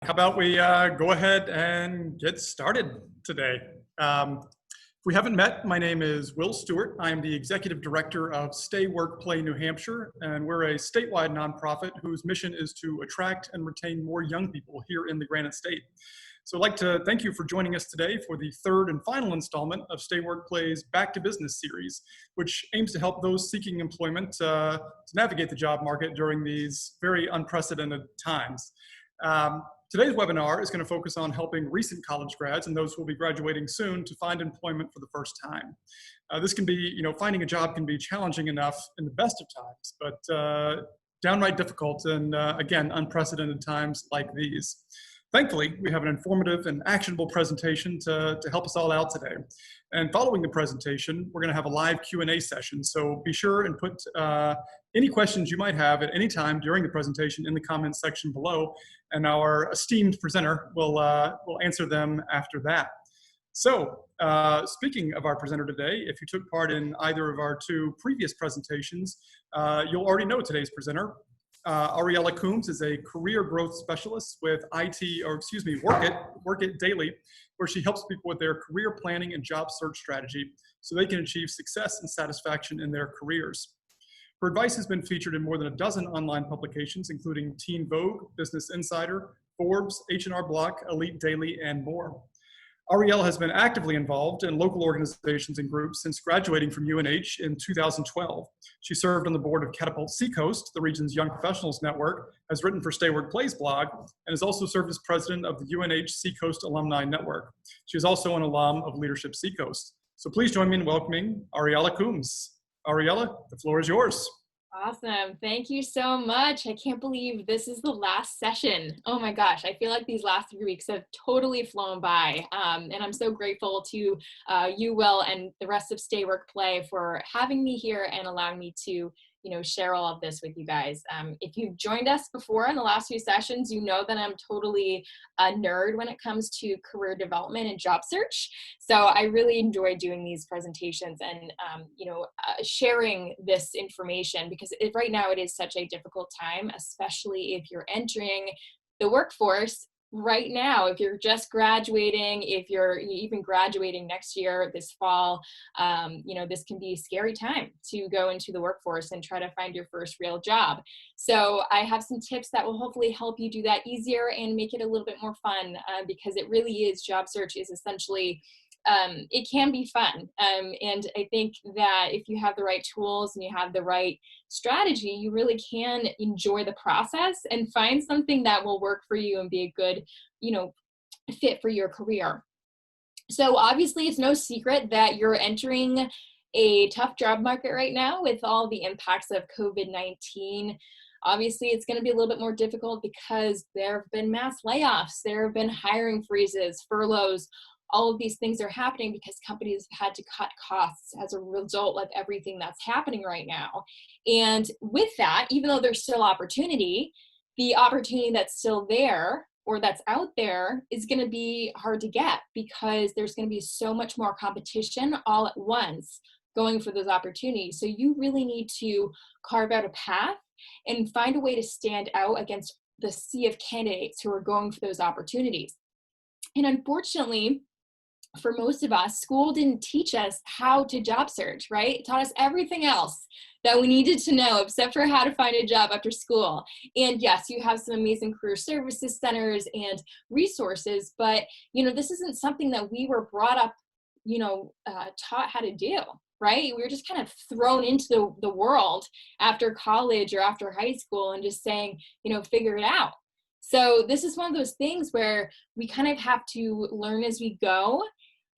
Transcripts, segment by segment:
How about we go ahead and get started today? If we haven't met, my name is Will Stewart. I am the Executive Director of Stay Work Play New Hampshire, and we're a statewide nonprofit whose mission is to attract and retain more young people here in the Granite State. So I'd like to thank you for joining us today for the third and final installment of Stay Work Play's Back to Business series, which aims to help those seeking employment to navigate the job market during these very unprecedented times. Today's webinar is going to focus on helping recent college grads and those who will be graduating soon to find employment for the first time. This can be, finding a job can be challenging enough in the best of times, but downright difficult in, again, unprecedented times like these. Thankfully, we have an informative and actionable presentation to help us all out today. And following the presentation, we're going to have a live Q&A session. So be sure and put any questions you might have at any time during the presentation in the comments section below, and our esteemed presenter will answer them after that. So speaking of our presenter today, if you took part in either of our two previous presentations, you'll already know today's presenter. Ariella Coombs is a career growth specialist with Work It Daily, where she helps people with their career planning and job search strategy so they can achieve success and satisfaction in their careers. Her advice has been featured in more than a dozen online publications, including TeenVogue, Business Insider, Forbes, H&R Block, Elite Daily, and more. Ariella has been actively involved in local organizations and groups since graduating from UNH in 2012. She served on the board of Catapult Seacoast, the region's Young Professionals Network, has written for Stay Work Plays blog, and has also served as president of the UNH Seacoast Alumni Network. She is also an alum of Leadership Seacoast. So please join me in welcoming Ariella Coombs. Ariella, the floor is yours. Awesome. Thank you so much. I can't believe this is the last session. Oh my gosh. I feel like these last 3 weeks have totally flown by. And I'm so grateful to you, Will, and the rest of Stay Work Play for having me here and allowing me to share all of this with you guys. If you've joined us before in the last few sessions, you know that I'm totally a nerd when it comes to career development and job search. So I really enjoy doing these presentations and, sharing this information because right now it is such a difficult time, especially if you're entering the workforce right now. If you're just graduating, if you're even graduating next year, this fall, this can be a scary time to go into the workforce and try to find your first real job. So I have some tips that will hopefully help you do that easier and make it a little bit more fun because it really is, job search is essentially, it can be fun. And I think that if you have the right tools and you have the right strategy, you really can enjoy the process and find something that will work for you and be a good, fit for your career. So obviously it's no secret that you're entering a tough job market right now with all the impacts of COVID-19. Obviously, it's going to be a little bit more difficult because there have been mass layoffs, there have been hiring freezes, furloughs. All of these things are happening because companies have had to cut costs as a result of everything that's happening right now. And with that, even though there's still opportunity, the opportunity that's still there or that's out there is going to be hard to get because there's going to be so much more competition all at once going for those opportunities. So you really need to carve out a path and find a way to stand out against the sea of candidates who are going for those opportunities. And unfortunately, for most of us, school didn't teach us how to job search, right? It taught us everything else that we needed to know except for how to find a job after school. And yes, you have some amazing career services centers and resources, but this isn't something that we were brought up, taught how to do, right? We were just kind of thrown into the world after college or after high school and just saying, figure it out. So this is one of those things where we kind of have to learn as we go,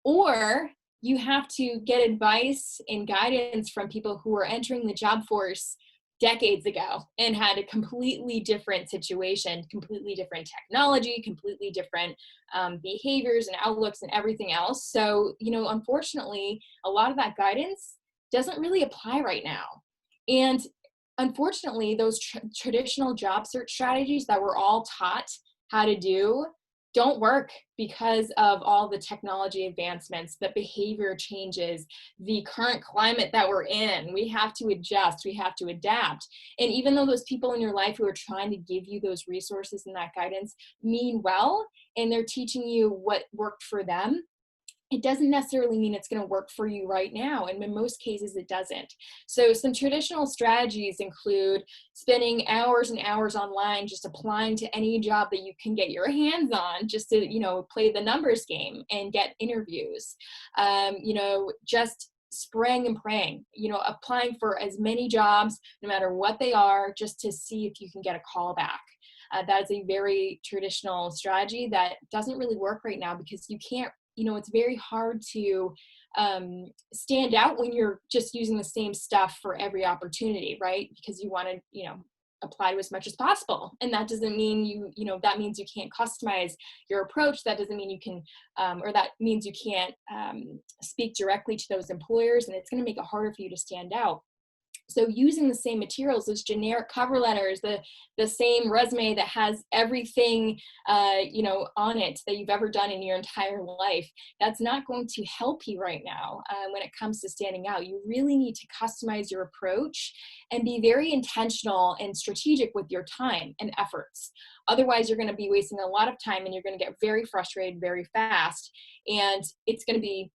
or you have to get advice and guidance from people who are entering the job force decades ago and had a completely different situation, completely different technology, completely different behaviors and outlooks and everything else. So, unfortunately, a lot of that guidance doesn't really apply right now. And unfortunately, those traditional job search strategies that we're all taught how to do don't work because of all the technology advancements, the behavior changes, the current climate that we're in. We have to adjust, we have to adapt. And even though those people in your life who are trying to give you those resources and that guidance mean well, and they're teaching you what worked for them, it doesn't necessarily mean it's going to work for you right now. And in most cases, it doesn't. So some traditional strategies include spending hours and hours online, just applying to any job that you can get your hands on, just to, play the numbers game and get interviews. Just spraying and praying, applying for as many jobs, no matter what they are, just to see if you can get a call back. That is a very traditional strategy that doesn't really work right now, because you can't, it's very hard to stand out when you're just using the same stuff for every opportunity, right? Because you want to, apply to as much as possible. And that doesn't mean that means you can't customize your approach. That doesn't mean you can, or that means you can't speak directly to those employers, and it's going to make it harder for you to stand out. So using the same materials, those generic cover letters, the same resume that has everything, on it that you've ever done in your entire life, that's not going to help you right now when it comes to standing out. You really need to customize your approach and be very intentional and strategic with your time and efforts. Otherwise, you're going to be wasting a lot of time, and you're going to get very frustrated very fast, and it's going to be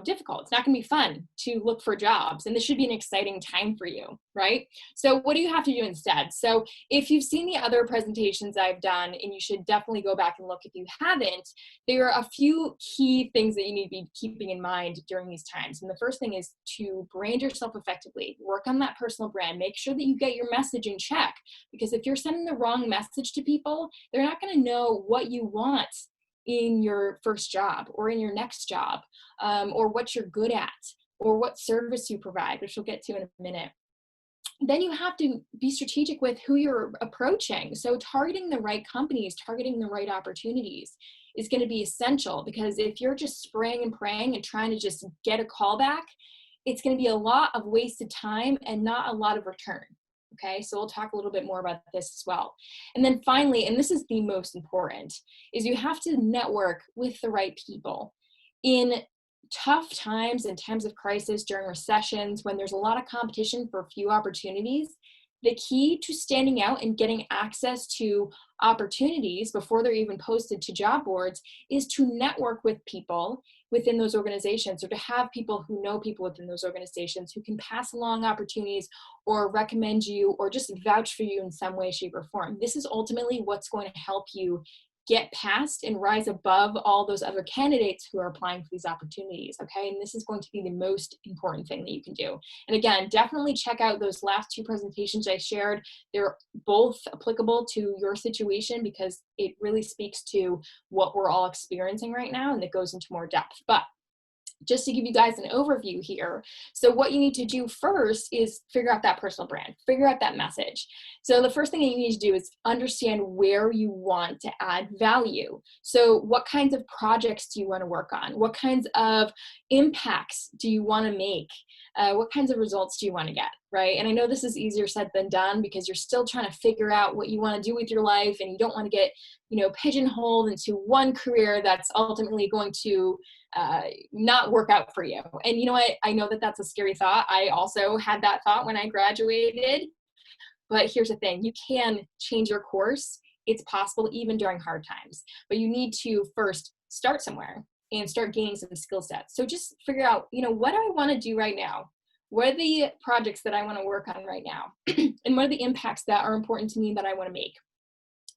difficult. It's not going to be fun to look for jobs, and this should be an exciting time for you, right? So what do you have to do instead? So if you've seen the other presentations I've done, and you should definitely go back and look if you haven't, there are a few key things that you need to be keeping in mind during these times. And the first thing is to brand yourself effectively. Work on that personal brand. Make sure that you get your message in check, because if you're sending the wrong message to people, they're not going to know what you want in your first job or in your next job, or what you're good at, or what service you provide, which we'll get to in a minute. Then you have to be strategic with who you're approaching. So targeting the right companies, targeting the right opportunities is going to be essential, because if you're just spraying and praying and trying to just get a call back, it's going to be a lot of wasted time and not a lot of return. Okay, so we'll talk a little bit more about this as well. And then finally, and this is the most important, is you have to network with the right people. In tough times and times of crisis, during recessions, when there's a lot of competition for few opportunities, the key to standing out and getting access to opportunities before they're even posted to job boards is to network with people within those organizations, or to have people who know people within those organizations who can pass along opportunities or recommend you or just vouch for you in some way, shape, or form. This is ultimately what's going to help you get past and rise above all those other candidates who are applying for these opportunities, okay? And this is going to be the most important thing that you can do. And again, definitely check out those last two presentations I shared. They're both applicable to your situation, because it really speaks to what we're all experiencing right now, and it goes into more depth. But just to give you guys an overview here. So what you need to do first is figure out that personal brand, figure out that message. So the first thing that you need to do is understand where you want to add value. So what kinds of projects do you want to work on? What kinds of impacts do you want to make? What kinds of results do you want to get, right? And I know this is easier said than done, because you're still trying to figure out what you want to do with your life, and you don't want to get, pigeonholed into one career that's ultimately going to not work out for you. And you know what? I know that that's a scary thought. I also had that thought when I graduated. But here's the thing, you can change your course. It's possible even during hard times. But you need to first start somewhere and start gaining some skill sets. So just figure out, what do I want to do right now? What are the projects that I want to work on right now? And what are the impacts that are important to me that I want to make?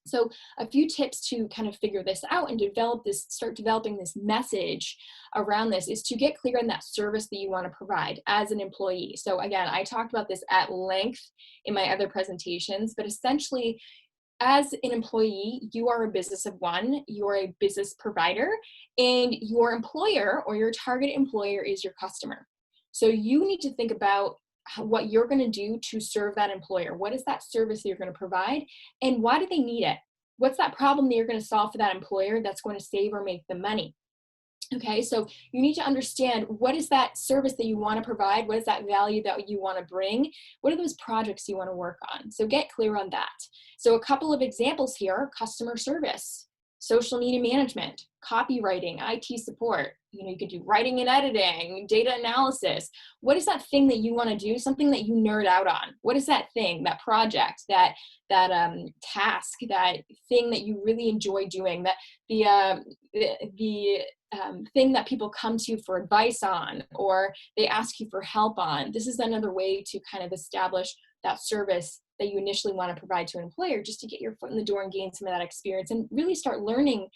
So a few tips to kind of figure this out and start developing this message around this is to get clear on that service that you want to provide as an employee. So again, I talked about this at length in my other presentations, but essentially, as an employee, you are a business of one, you're a business provider, and your employer or your target employer is your customer. So you need to think about what you're going to do to serve that employer. What is that service that you're going to provide, and why do they need it? What's that problem that you're going to solve for that employer that's going to save or make them money? Okay, so you need to understand, what is that service that you want to provide? What is that value that you want to bring? What are those projects you want to work on? So get clear on that. So a couple of examples here: customer service. social media management, copywriting, IT support. You could do writing and editing, data analysis. What is that thing that you want to do? Something that you nerd out on. What is that thing, that project, that task, that thing that you really enjoy doing, that the thing that people come to you for advice on, or they ask you for help on. This is another way to kind of establish that service that you initially want to provide to an employer, just to get your foot in the door and gain some of that experience and really start learning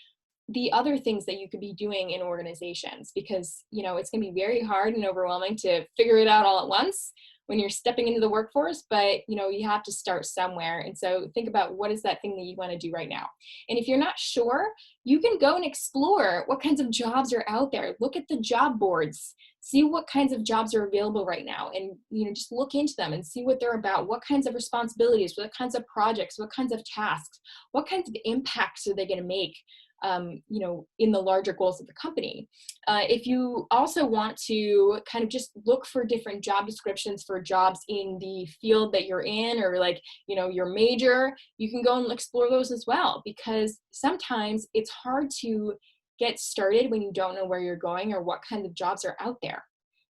the other things that you could be doing in organizations, because it's going to be very hard and overwhelming to figure it out all at once when you're stepping into the workforce, but you have to start somewhere. And so think about, what is that thing that you want to do right now? And if you're not sure, you can go and explore what kinds of jobs are out there. Look at the job boards, see what kinds of jobs are available right now, and just look into them and see what they're about. What kinds of responsibilities, what kinds of projects, what kinds of tasks, what kinds of impacts are they going to make in the larger goals of the company. If you also want to kind of just look for different job descriptions for jobs in the field that you're in, or your major, you can go and explore those as well, because sometimes it's hard to get started when you don't know where you're going or what kinds of jobs are out there.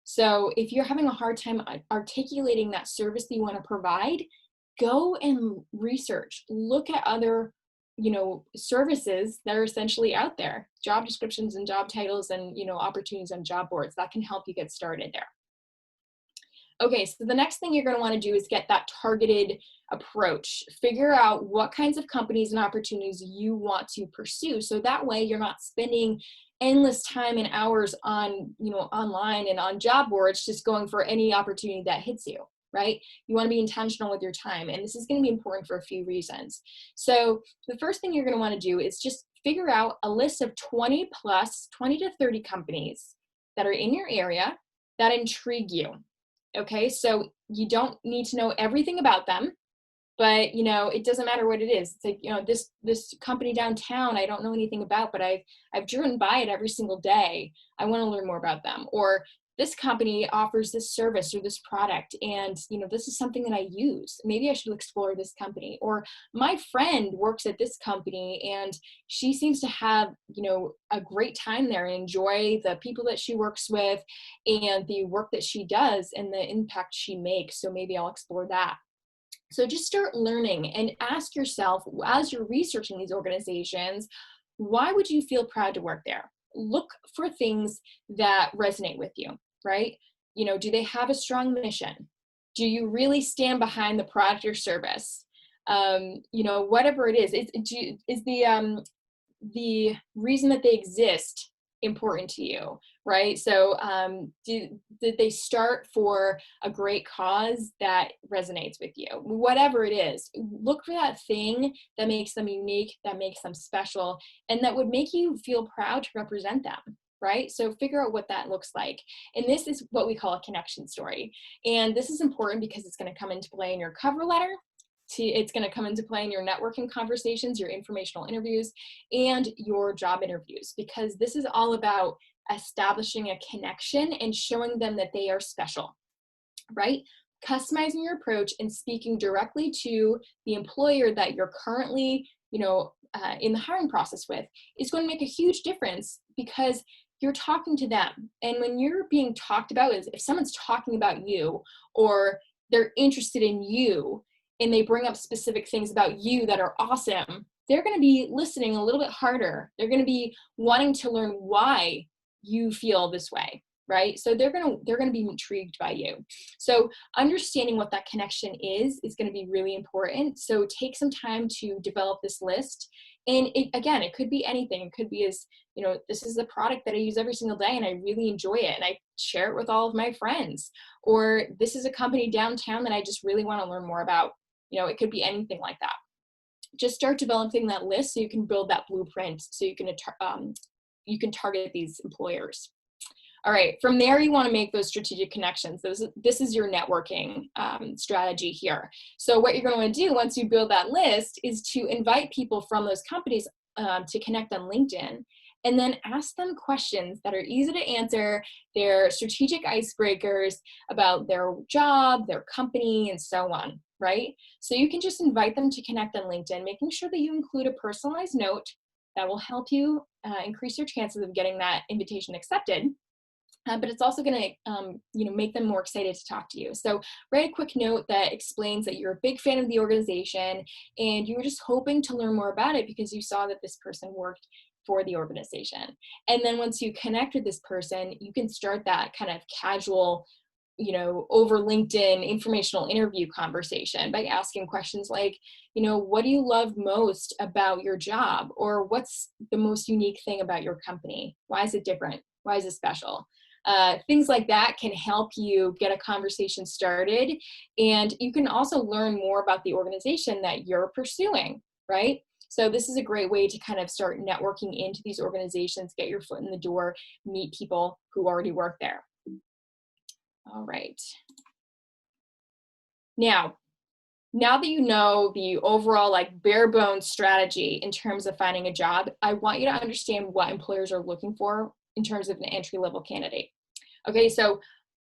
So if you're having a hard time articulating that service that you want to provide, go and research, look at other services that are essentially out there, job descriptions and job titles and, opportunities on job boards that can help you get started there. Okay, so the next thing you're going to want to do is get that targeted approach. Figure out what kinds of companies and opportunities you want to pursue. So that way you're not spending endless time and hours on, online and on job boards, just going for any opportunity that hits you. Right? You want to be intentional with your time. And this is going to be important for a few reasons. So the first thing you're going to want to do is just figure out a list of 20 to 30 companies that are in your area that intrigue you. Okay, so you don't need to know everything about them, but it doesn't matter what it is. It's like, this company downtown, I don't know anything about, but I've driven by it every single day. I want to learn more about them. Or this company offers this service or this product, and this is something that I use. Maybe I should explore this company. Or my friend works at this company and she seems to have a great time there and enjoy the people that she works with and the work that she does and the impact she makes. So maybe I'll explore that. So just start learning and ask yourself, as you're researching these organizations, why would you feel proud to work there? Look for things that resonate with you, right? Do they have a strong mission? Do you really stand behind the product or service? Whatever it is the reason that they exist important to you, right? So did they start for a great cause that resonates with you? Whatever it is, look for that thing that makes them unique, that makes them special, and that would make you feel proud to represent them, right? So figure out what that looks like. And this is what we call a connection story. And this is important because it's going to come into play in your cover letter. It's going to come into play in your networking conversations, your informational interviews, and your job interviews, because this is all about establishing a connection and showing them that they are special, right? Customizing your approach and speaking directly to the employer that you're currently, in the hiring process with is going to make a huge difference, because you're talking to them. And when you're being talked about, if someone's talking about you or they're interested in you, and they bring up specific things about you that are awesome, they're going to be listening a little bit harder. They're going to be wanting to learn why you feel this way, right? So they're going to be intrigued by you. So understanding what that connection is going to be really important. So take some time to develop this list. And it could be anything. It could be as, this is a product that I use every single day and I really enjoy it and I share it with all of my friends. Or this is a company downtown that I just really want to learn more about. It could be anything like that. Just start developing that list so you can build that blueprint so you can target these employers. All right, from there you want to make those strategic connections. This is your networking strategy here. So what you're going to do once you build that list is to invite people from those companies to connect on LinkedIn, and then ask them questions that are easy to answer. They're strategic icebreakers about their job, their company, and so on, right? So you can just invite them to connect on LinkedIn, making sure that you include a personalized note that will help you increase your chances of getting that invitation accepted. But it's also going to, make them more excited to talk to you. So write a quick note that explains that you're a big fan of the organization and you were just hoping to learn more about it because you saw that this person worked for the organization. And then once you connect with this person, you can start that kind of casual, over LinkedIn informational interview conversation by asking questions like, what do you love most about your job? Or what's the most unique thing about your company? Why is it different? Why is it special? Things like that can help you get a conversation started. And you can also learn more about the organization that you're pursuing, right? So this is a great way to kind of start networking into these organizations, get your foot in the door, meet people who already work there. All right. Now that you know the overall bare bones strategy in terms of finding a job, I want you to understand what employers are looking for in terms of an entry-level candidate. Okay, so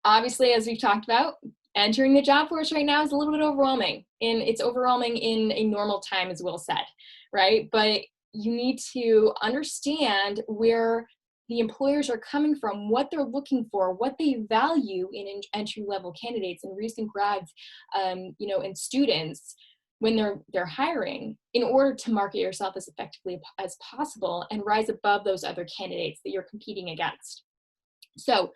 obviously, as we've talked about, entering the job force right now is a little bit overwhelming, and it's overwhelming in a normal time, as Will said, right? But you need to understand where the employers are coming from, what they're looking for, what they value in entry-level candidates and recent grads, and students when they're hiring, in order to market yourself as effectively as possible and rise above those other candidates that you're competing against. So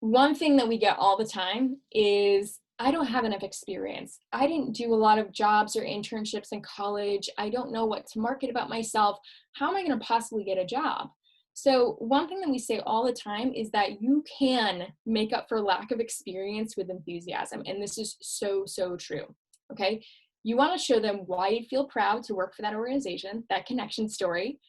one thing that we get all the time is, I don't have enough experience. I didn't do a lot of jobs or internships in college. I don't know what to market about myself. How am I going to possibly get a job? So one thing that we say all the time is that you can make up for lack of experience with enthusiasm. And this is so, so true. Okay. You want to show them why you feel proud to work for that organization, that connection story.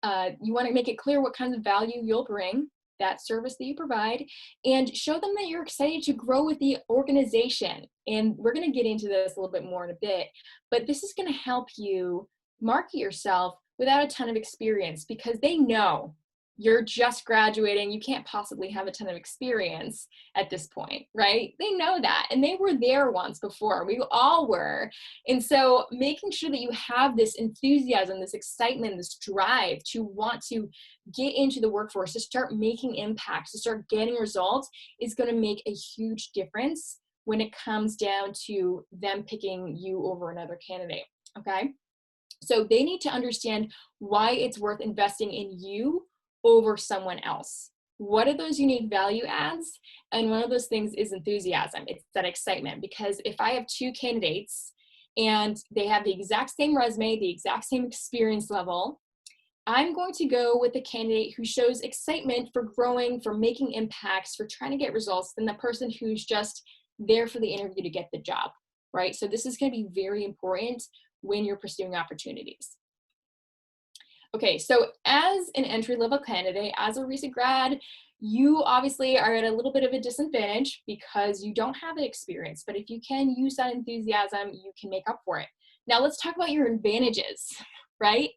You want to make it clear what kinds of value you'll bring, that service that you provide, and show them that you're excited to grow with the organization. And we're going to get into this a little bit more in a bit, but this is going to help you market yourself without a ton of experience, because they know you're just graduating. You can't possibly have a ton of experience at this point, right? They know that, and they were there once before. We all were. And so making sure that you have this enthusiasm, this excitement, this drive to want to get into the workforce, to start making impacts, to start getting results, is going to make a huge difference when it comes down to them picking you over another candidate, okay? So they need to understand why it's worth investing in you over someone else. What are those unique value adds? And one of those things is enthusiasm. It's that excitement, because if I have two candidates and they have the exact same resume, the exact same experience level, I'm going to go with the candidate who shows excitement for growing, for making impacts, for trying to get results, than the person who's just there for the interview to get the job, right? So this is going to be very important when you're pursuing opportunities. Okay, so as an entry-level candidate, as a recent grad, you obviously are at a little bit of a disadvantage because you don't have the experience, but if you can use that enthusiasm, you can make up for it. Now let's talk about your advantages, right?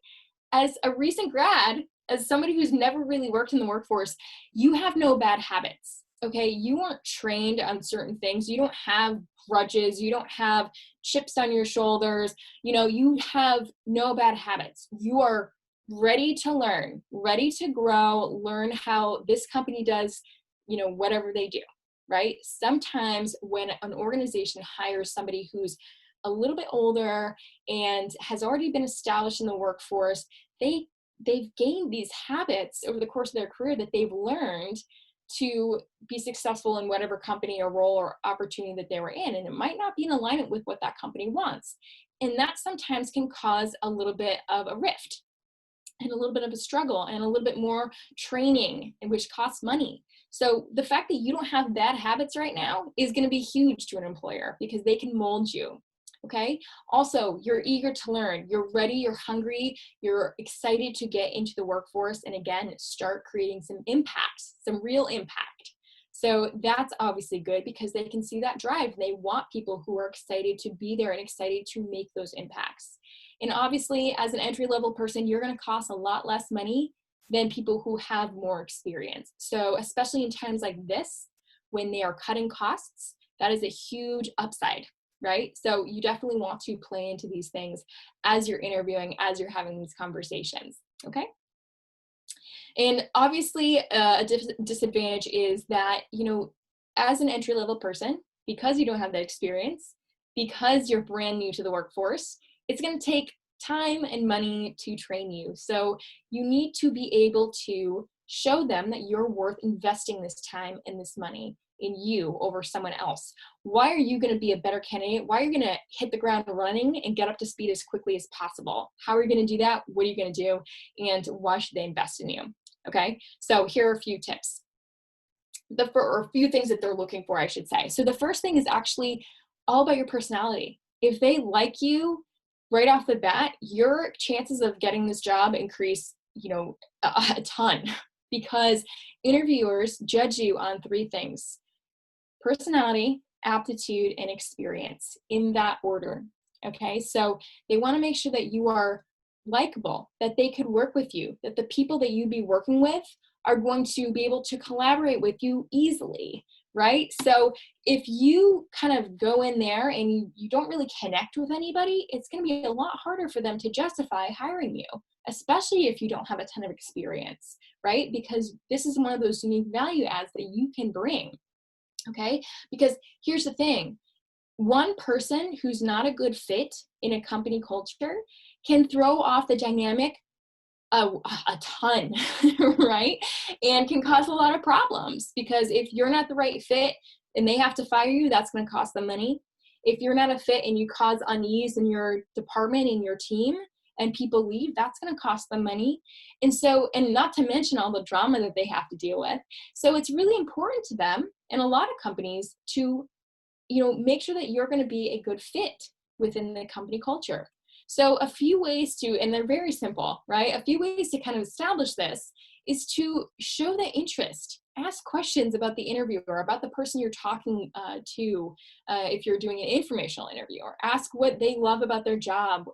As a recent grad, as somebody who's never really worked in the workforce, you have no bad habits, okay? You weren't trained on certain things. You don't have grudges. You don't have chips on your shoulders. You have no bad habits. You are ready to learn, ready to grow, learn how this company does, whatever they do, right? Sometimes when an organization hires somebody who's a little bit older and has already been established in the workforce, they've gained these habits over the course of their career that they've learned to be successful in whatever company or role or opportunity that they were in. And it might not be in alignment with what that company wants. And that sometimes can cause a little bit of a rift and a little bit of a struggle and a little bit more training, which costs money. So the fact that you don't have bad habits right now is going to be huge to an employer, because they can mold you. Okay. Also, you're eager to learn, you're ready, you're hungry, you're excited to get into the workforce and again, start creating some impact, some real impact. So that's obviously good, because they can see that drive. They want people who are excited to be there and excited to make those impacts. And obviously, as an entry-level person, you're going to cost a lot less money than people who have more experience. So especially in times like this, when they are cutting costs, that is a huge upside. right? So you definitely want to play into these things as you're interviewing, as you're having these conversations, okay? And obviously, a disadvantage is that, as an entry-level person, because you don't have that experience, because you're brand new to the workforce, it's going to take time and money to train you. So you need to be able to show them that you're worth investing this time and this money in you over someone else. Why are you going to be a better candidate? Why are you going to hit the ground running and get up to speed as quickly as possible? How are you going to do that? What are you going to do? And why should they invest in you? Okay, so here are a few tips. Or a few things that they're looking for, I should say. So the first thing is actually all about your personality. If they like you right off the bat, your chances of getting this job increase, a ton, because interviewers judge you on three things: personality, aptitude, and experience, in that order. Okay, so they want to make sure that you are likable, that they could work with you, that the people that you'd be working with are going to be able to collaborate with you easily, right? So if you kind of go in there and you don't really connect with anybody, it's going to be a lot harder for them to justify hiring you, especially if you don't have a ton of experience, right? Because this is one of those unique value adds that you can bring, okay? Because here's the thing. One person who's not a good fit in a company culture can throw off the dynamic a ton, right? And can cause a lot of problems, because if you're not the right fit and they have to fire you, that's going to cost them money. If you're not a fit and you cause unease in your department, in your team, and people leave, that's going to cost them money. And not to mention all the drama that they have to deal with. So it's really important to them and a lot of companies to make sure that you're going to be a good fit within the company culture. So a few ways to, and they're very simple, right? A few ways to kind of establish this is to show that interest. Ask questions about the interviewer, about the person you're talking to, if you're doing an informational interview, or ask what they love about their job,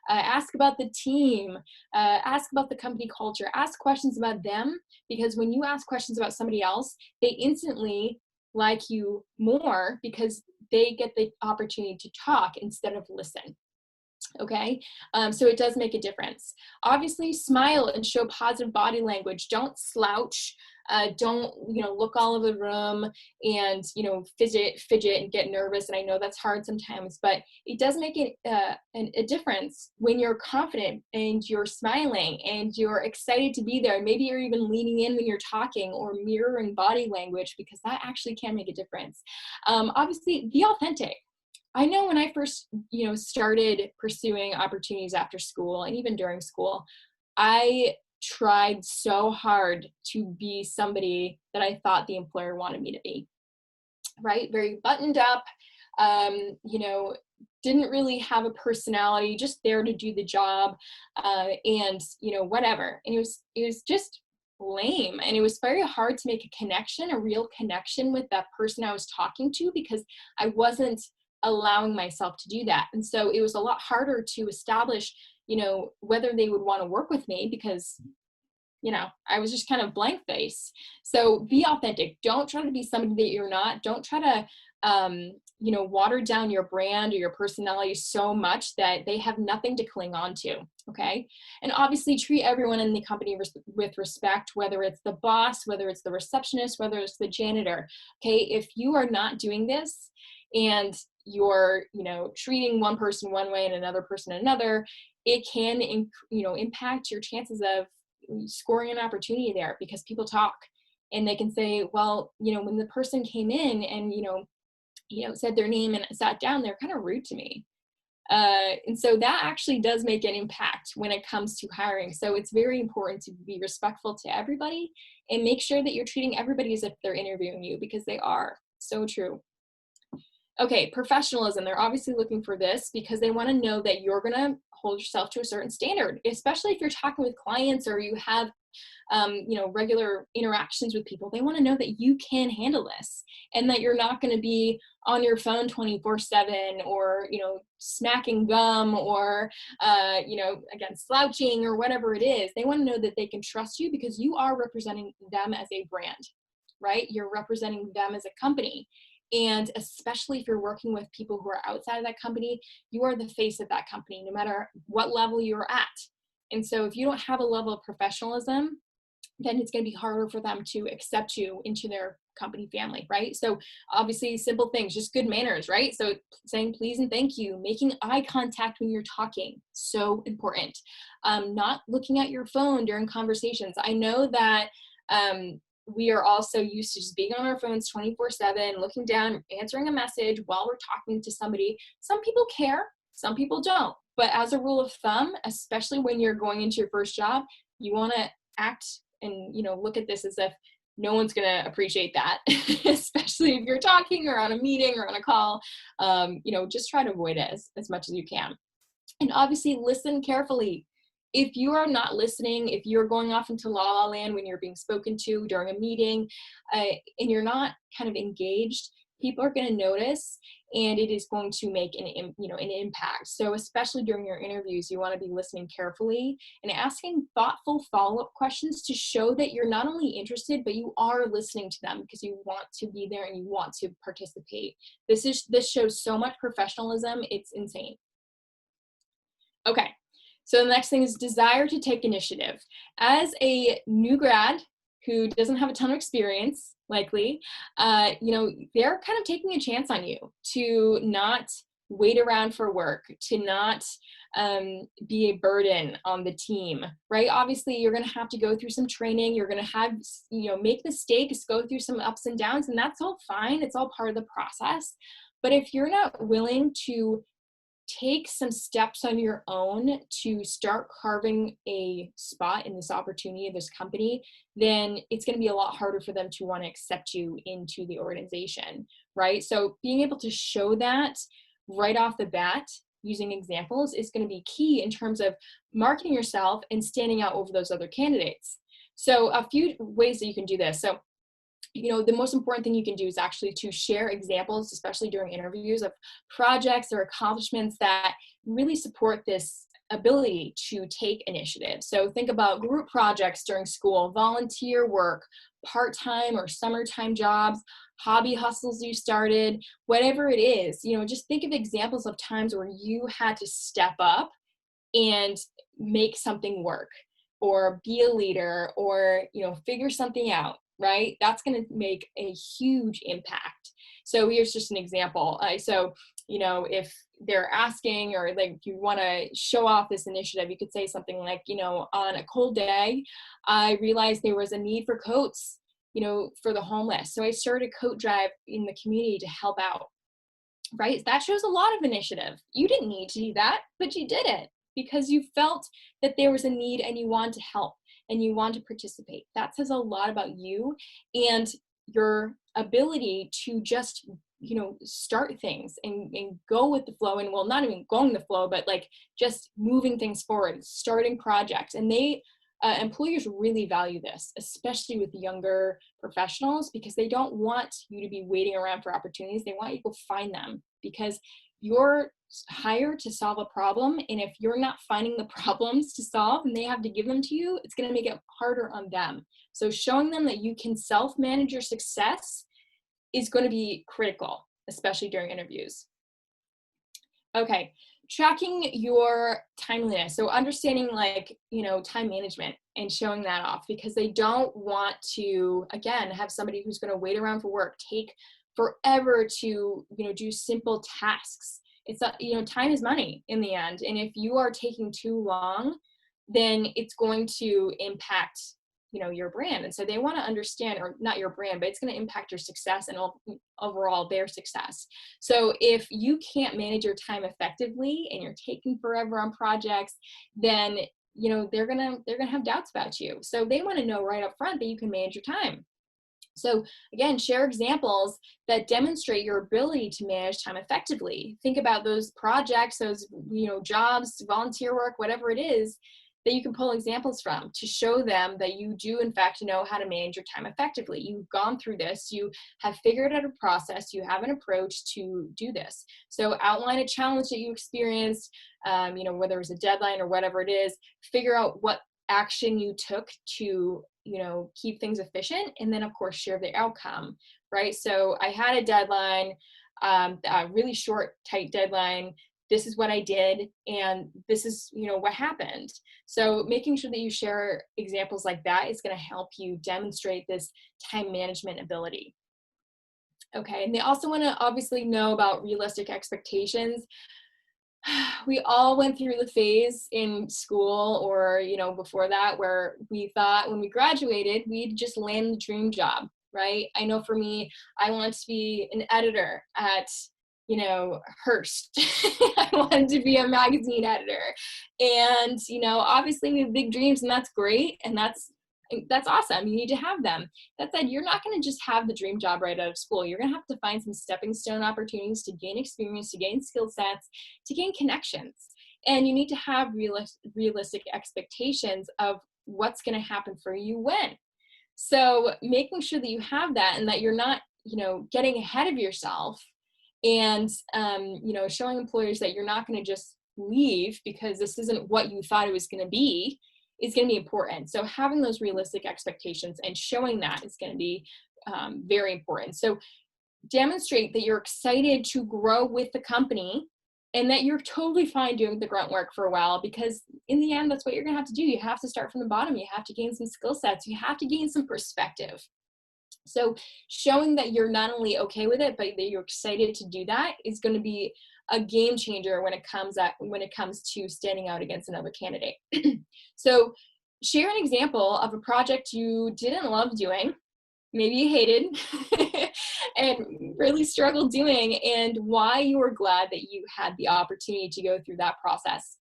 ask about the team, ask about the company culture, ask questions about them, because when you ask questions about somebody else, they instantly like you more because they get the opportunity to talk instead of listen. Okay, so it does make a difference. Obviously, smile and show positive body language. Don't slouch. Don't look all over the room and fidget and get nervous. And I know that's hard sometimes, but it does make a difference when you're confident and you're smiling and you're excited to be there. Maybe you're even leaning in when you're talking or mirroring body language, because that actually can make a difference. Obviously, be authentic. I know when I first, started pursuing opportunities after school and even during school, I tried so hard to be somebody that I thought the employer wanted me to be, right? Very buttoned up, didn't really have a personality, just there to do the job, and whatever. And it was just lame, and it was very hard to make a real connection with that person I was talking to, because I wasn't allowing myself to do that. And so it was a lot harder to establish, whether they would want to work with me, because, I was just kind of blank face. So be authentic. Don't try to be somebody that you're not. Don't try to, water down your brand or your personality so much that they have nothing to cling on to. Okay. And obviously treat everyone in the company with respect, whether it's the boss, whether it's the receptionist, whether it's the janitor. Okay. If you are not doing this and you're, treating one person one way and another person another, it can, impact your chances of scoring an opportunity there, because people talk and they can say, well, when the person came in and, said their name and sat down, they're kind of rude to me. And so that actually does make an impact when it comes to hiring. So it's very important to be respectful to everybody and make sure that you're treating everybody as if they're interviewing you, because they are. So true. Okay, professionalism. They're obviously looking for this because they want to know that you're going to hold yourself to a certain standard, especially if you're talking with clients or you have, regular interactions with people. They want to know that you can handle this and that you're not going to be on your phone 24/7 or, smacking gum or, again, slouching or whatever it is. They want to know that they can trust you because you are representing them as a brand, right? You're representing them as a company. And especially if you're working with people who are outside of that company, you are the face of that company, no matter what level you're at. And so if you don't have a level of professionalism, then it's going to be harder for them to accept you into their company family, right? So obviously simple things, just good manners, right? So saying please and thank you, making eye contact when you're talking, so important. Not looking at your phone during conversations. I know that we are also used to just being on our phones 24/7, looking down, answering a message while we're talking to somebody. Some people care, some people don't. But as a rule of thumb, especially when you're going into your first job, you want to act and look at this as if no one's going to appreciate that, especially if you're talking or on a meeting or on a call. Just try to avoid it as much as you can. And obviously listen carefully. If you are not listening, if you're going off into la la land when you're being spoken to during a meeting, and you're not kind of engaged, people are going to notice, and it is going to make an impact. So especially during your interviews, you want to be listening carefully and asking thoughtful follow-up questions to show that you're not only interested, but you are listening to them because you want to be there and you want to participate. This shows so much professionalism. It's insane. Okay. So the next thing is desire to take initiative. As a new grad who doesn't have a ton of experience, likely, they're kind of taking a chance on you to not wait around for work, to not be a burden on the team, right? Obviously, you're going to have to go through some training. You're going to have, make mistakes, go through some ups and downs, and that's all fine. It's all part of the process. But if you're not willing to take some steps on your own to start carving a spot in this opportunity, this company, then it's going to be a lot harder for them to want to accept you into the organization, right? So being able to show that right off the bat using examples is going to be key in terms of marketing yourself and standing out over those other candidates. So a few ways that you can do this. So the most important thing you can do is actually to share examples, especially during interviews, of projects or accomplishments that really support this ability to take initiative. So think about group projects during school, volunteer work, part-time or summertime jobs, hobby hustles you started, whatever it is. Just think of examples of times where you had to step up and make something work, or be a leader, or figure something out. Right? That's going to make a huge impact. So here's just an example. If they're asking, or like you want to show off this initiative, you could say something like, on a cold day, I realized there was a need for coats, for the homeless. So I started a coat drive in the community to help out. Right? That shows a lot of initiative. You didn't need to do that, but you did it because you felt that there was a need and you wanted to help and you want to participate. That says a lot about you and your ability to just, start things and go with the flow, and not even going the flow, but like just moving things forward, starting projects. And employers really value this, especially with younger professionals, because they don't want you to be waiting around for opportunities. They want you to go find them, because you're hired to solve a problem. And if you're not finding the problems to solve and they have to give them to you, it's going to make it harder on them. So showing them that you can self-manage your success is going to be critical, especially during interviews. Okay. Tracking your timeliness. So understanding time management and showing that off, because they don't want to, again, have somebody who's going to wait around for work, take forever to, do simple tasks. It's time is money in the end. And if you are taking too long, then it's going to impact, your brand. And so they want to understand, or not your brand, but it's going to impact your success and overall their success. So if you can't manage your time effectively and you're taking forever on projects, then, they're going to have doubts about you. So they want to know right up front that you can manage your time. So again, share examples that demonstrate your ability to manage time effectively. Think about those projects, those, jobs, volunteer work, whatever it is, that you can pull examples from to show them that you do in fact know how to manage your time effectively. You've gone through this, you have figured out a process, you have an approach to do this. So outline a challenge that you experienced, whether it was a deadline or whatever it is, figure out what action you took to keep things efficient, and then of course share the outcome, right? So I had a deadline, a really short, tight deadline. This is what I did, and this is, what happened. So making sure that you share examples like that is going to help you demonstrate this time management ability. Okay, and they also want to obviously know about realistic expectations. We all went through the phase in school or, before that, where we thought when we graduated, we'd just land the dream job, right? I know for me, I wanted to be an editor at, Hearst. I wanted to be a magazine editor. And, obviously we have big dreams, and that's great. And that's awesome. You need to have them. That said, you're not going to just have the dream job right out of school. You're going to have to find some stepping stone opportunities to gain experience, to gain skill sets, to gain connections. And you need to have realistic expectations of what's going to happen for you when. So making sure that you have that, and that you're not, getting ahead of yourself, and, showing employers that you're not going to just leave because this isn't what you thought it was going to be, is going to be important. So having those realistic expectations and showing that is going to be very important. So demonstrate that you're excited to grow with the company, and that you're totally fine doing the grunt work for a while, because in the end, that's what you're going to have to do. You have to start from the bottom. You have to gain some skill sets. You have to gain some perspective. So showing that you're not only okay with it, but that you're excited to do that is going to be a game changer when it comes to standing out against another candidate. So share an example of a project you didn't love doing, maybe you hated, and really struggled doing, and why you were glad that you had the opportunity to go through that process.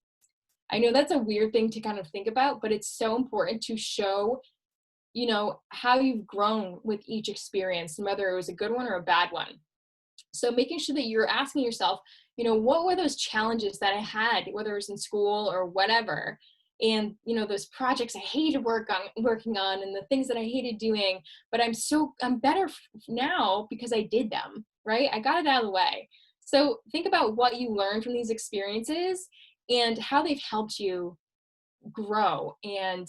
I know that's a weird thing to kind of think about, but it's so important to show how you've grown with each experience, and whether it was a good one or a bad one. So making sure that you're asking yourself, what were those challenges that I had, whether it was in school or whatever, and those projects I hated working on, and the things that I hated doing, but I'm better now because I did them, right? I got it out of the way. So think about what you learned from these experiences and how they've helped you grow and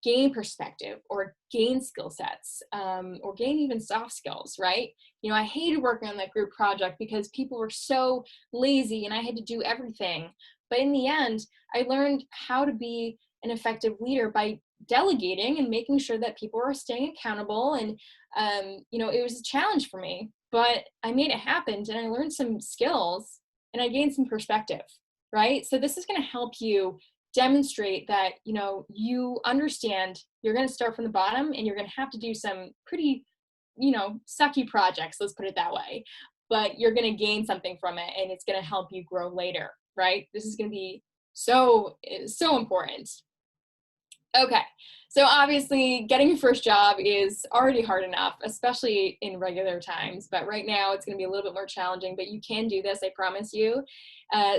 gain perspective, or gain skill sets, or gain even soft skills, right? I hated working on that group project because people were so lazy and I had to do everything. But in the end, I learned how to be an effective leader by delegating and making sure that people were staying accountable. And, it was a challenge for me, but I made it happen, and I learned some skills, and I gained some perspective, right? So this is going to help you demonstrate that, you understand you're going to start from the bottom, and you're going to have to do some pretty, sucky projects, let's put it that way, but you're going to gain something from it, and it's going to help you grow later, right? This is going to be so important. Okay, so obviously getting your first job is already hard enough, especially in regular times, but right now it's going to be a little bit more challenging, but you can do this, I promise you.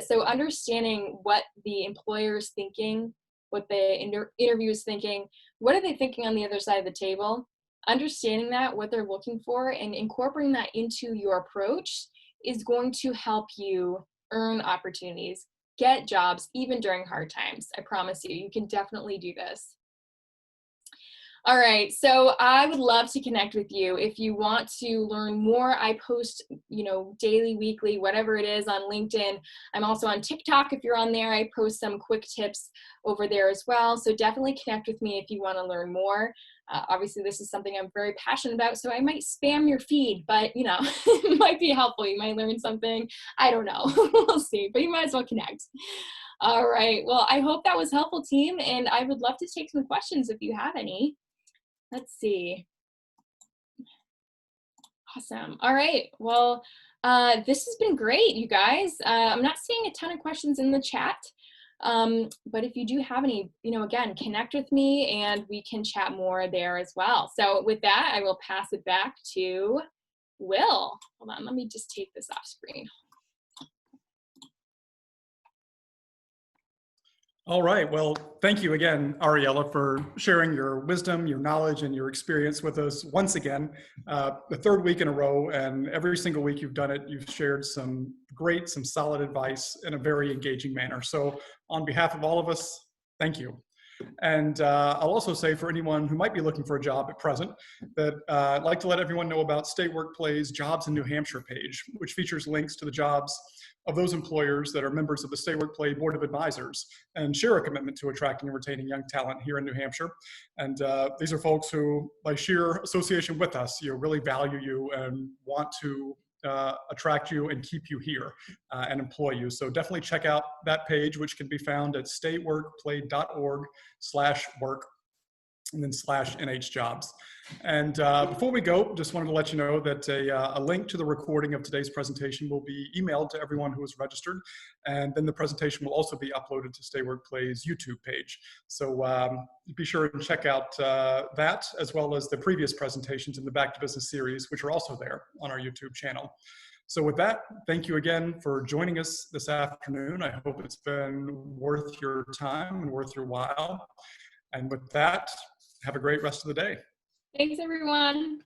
So understanding what the employer is thinking, what the interview is thinking, what are they thinking on the other side of the table, understanding that, what they're looking for, and incorporating that into your approach is going to help you earn opportunities, get jobs, even during hard times. I promise you, you can definitely do this. All right, so I would love to connect with you. If you want to learn more, I post, daily, weekly, whatever it is, on LinkedIn. I'm also on TikTok. If you're on there, I post some quick tips over there as well. So definitely connect with me if you want to learn more. Obviously, this is something I'm very passionate about, so I might spam your feed, but it might be helpful. You might learn something. I don't know. We'll see, but you might as well connect. All right, well, I hope that was helpful, team, and I would love to take some questions if you have any. Let's see. Awesome. All right. Well, this has been great, you guys. I'm not seeing a ton of questions in the chat, but if you do have any, again, connect with me and we can chat more there as well. So with that, I will pass it back to Will. Hold on. Let me just take this off screen. All right. Well, thank you again, Ariella, for sharing your wisdom, your knowledge, and your experience with us once again, the third week in a row. And every single week you've done it, you've shared some solid advice in a very engaging manner. So on behalf of all of us, thank you. And I'll also say for anyone who might be looking for a job at present that I'd like to let everyone know about Stay Work Play's Jobs in New Hampshire page, which features links to the jobs of those employers that are members of the Stay Work Play Board of Advisors and share a commitment to attracting and retaining young talent here in New Hampshire. And these are folks who, by sheer association with us, really value you and want to attract you and keep you here and employ you. So definitely check out that page, which can be found at stayworkplay.org/work and then /NHjobs. And before we go, just wanted to let you know that a link to the recording of today's presentation will be emailed to everyone who is registered. And then the presentation will also be uploaded to Stay Work Play's YouTube page. So be sure and check out that, as well as the previous presentations in the Back to Business series, which are also there on our YouTube channel. So with that, thank you again for joining us this afternoon. I hope it's been worth your time and worth your while. And with that, have a great rest of the day. Thanks, everyone.